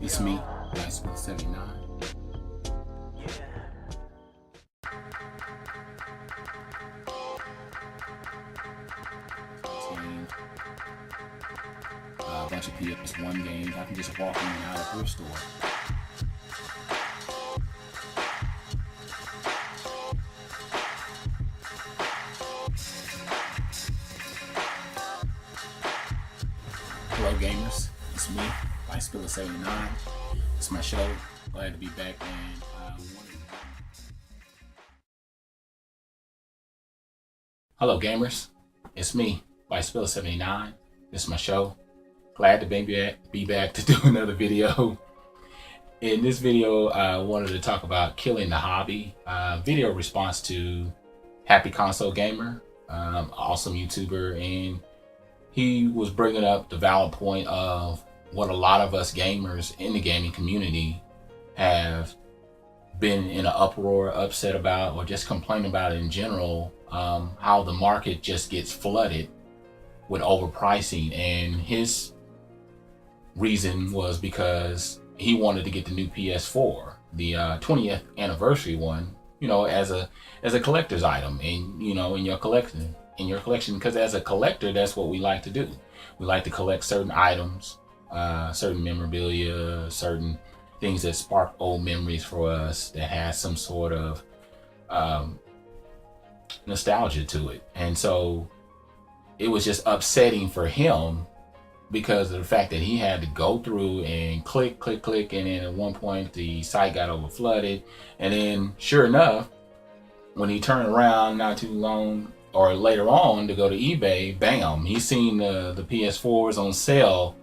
It's me, SPILLIN. A bunch of PS1 games. I can just walk in and out of thrift store. Hello gamers, it's me, SPILLIN. It's my show. Glad to be back, and hello gamers, it's me, SPILLIN. This is my show. Glad to be back to do another video. In this video, I wanted to talk about killing the hobby. Video response to HappyConsoleGamer, awesome YouTuber, and he was bringing up the valid point of what a lot of us gamers in the gaming community have been in an uproar, upset about, or just complaining about in general, how the market just gets flooded with overpricing. And his reason was because he wanted to get the new PS4, the 20th anniversary one, you know, as a collector's item, and you know, in your collection, because as a collector, that's what we like to do. We like to collect certain items, certain memorabilia, certain things that spark old memories for us, that has some sort of nostalgia to it. And so it was just upsetting for him because of the fact that he had to go through and click, and then at one point the site got over flooded. And then sure enough, when he turned around not too long or later on to go to eBay, bam, he's seen the PS4s on sale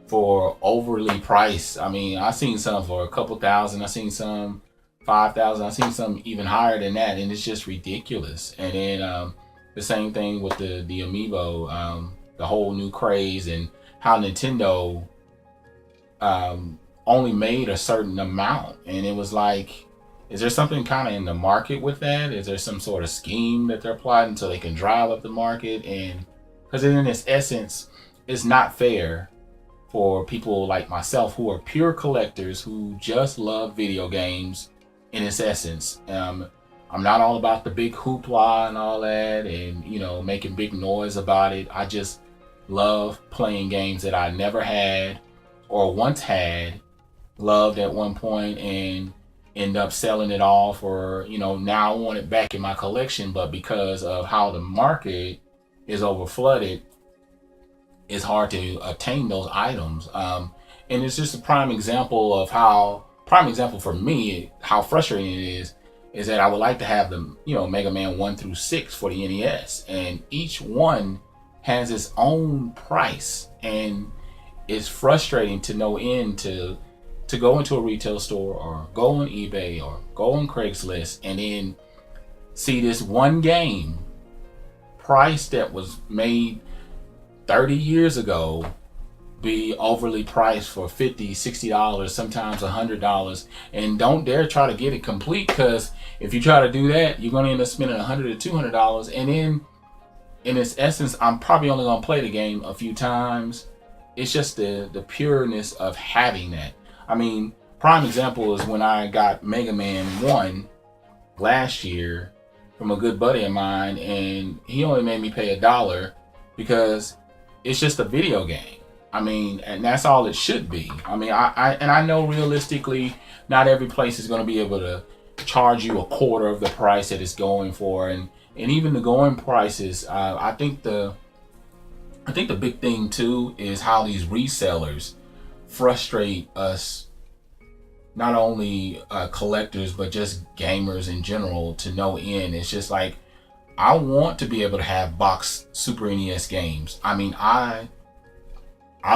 for overly priced. I mean, I've seen some for a couple thousand, I've seen some 5,000, I've seen some even higher than that, and it's just ridiculous. And then the same thing with the Amiibo, the whole new craze, and how Nintendo only made a certain amount. And it was like, is there something kind of in the market with that? Is there some sort of scheme that they're applying so they can drive up the market? And because in its essence, it's not fair for people like myself who are pure collectors who just love video games in its essence. I'm not all about the big hoopla and all that, and you know, making big noise about it. I just love playing games that I never had or once had, loved at one point, and end up selling it all for, you know, now I want it back in my collection, but because of how the market is over flooded, it's hard to attain those items. And it's just a prime example of how, for me, how frustrating it is that I would like to have them, you know, Mega Man 1 through 6 for the NES, and each one has its own price, and it's frustrating to no end to go into a retail store or go on eBay or go on Craigslist and then see this one game price that was made 30 years ago be overly priced for $50, $60, sometimes $100, and don't dare try to get it complete, because if you try to do that, you're going to end up spending $100 to $200. And then in its essence, I'm probably only going to play the game a few times. It's just the pureness of having that. I mean, prime example is when I got Mega Man 1 last year from a good buddy of mine, and he only made me pay $1 because it's just a video game. I mean, and that's all it should be. I mean, I know realistically, not every place is going to be able to charge you a quarter of the price that it's going for, and even the going prices. I think the big thing too is how these resellers frustrate us, not only collectors but just gamers in general, to no end. It's just like, I want to be able to have box Super NES games. I mean, I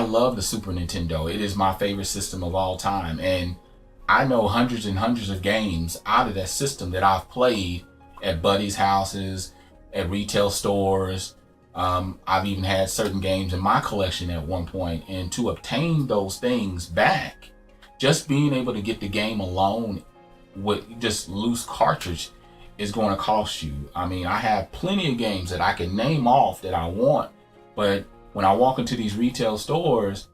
love the Super Nintendo. It is my favorite system of all time, and I know hundreds and hundreds of games out of that system that I've played at buddies' houses, at retail stores. I've even had certain games in my collection at one point, and to obtain those things back, just being able to get the game alone with just loose cartridge is going to cost you. I mean, I have plenty of games that I can name off that I want, but when I walk into these retail stores,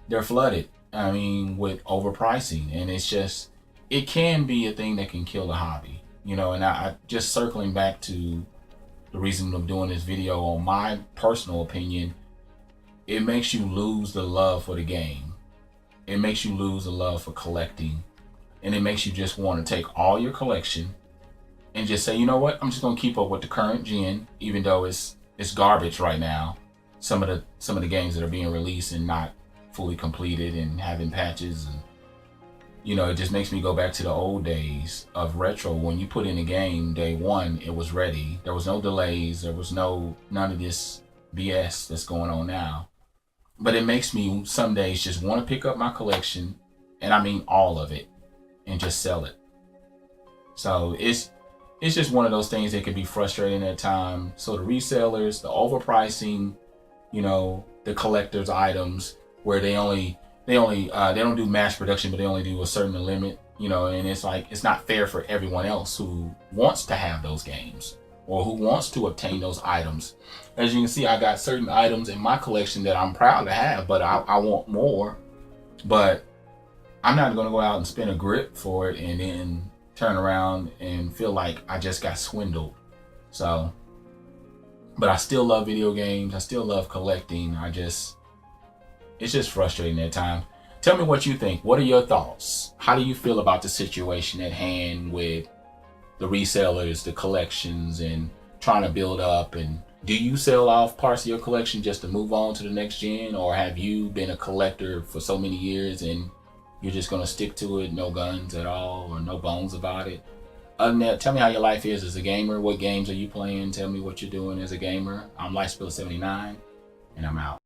they're flooded. I mean, with overpricing, and it's just, it can be a thing that can kill the hobby, you know. And I just circling back to the reason of doing this video, on my personal opinion, it makes you lose the love for the game. It makes you lose the love for collecting, and it makes you just want to take all your collection and just say, you know what, I'm just gonna keep up with the current gen, even though it's garbage right now. Some of the games that are being released and not fully completed and having patches, and you know, it just makes me go back to the old days of retro, when you put in a game day one, it was ready. There was no delays, there was none of this BS that's going on now. But it makes me some days just want to pick up my collection, and I mean all of it, and just sell it. So it's just one of those things that can be frustrating at times. So the resellers, the overpricing, you know, the collector's items where they don't do mass production, but they only do a certain limit, you know, and it's like, it's not fair for everyone else who wants to have those games or who wants to obtain those items. As you can see, I got certain items in my collection that I'm proud to have, but I want more. But I'm not going to go out and spend a grip for it and then turn around and feel like I just got swindled. So, but I still love video games. I still love collecting. It's just frustrating at times. Tell me what you think. What are your thoughts? How do you feel about the situation at hand with the resellers, the collections, and trying to build up? And do you sell off parts of your collection just to move on to the next gen? Or have you been a collector for so many years and you're just going to stick to it, no guns at all, or no bones about it? Other than that, tell me how your life is as a gamer. What games are you playing? Tell me what you're doing as a gamer. I'm LifeSpill79, and I'm out.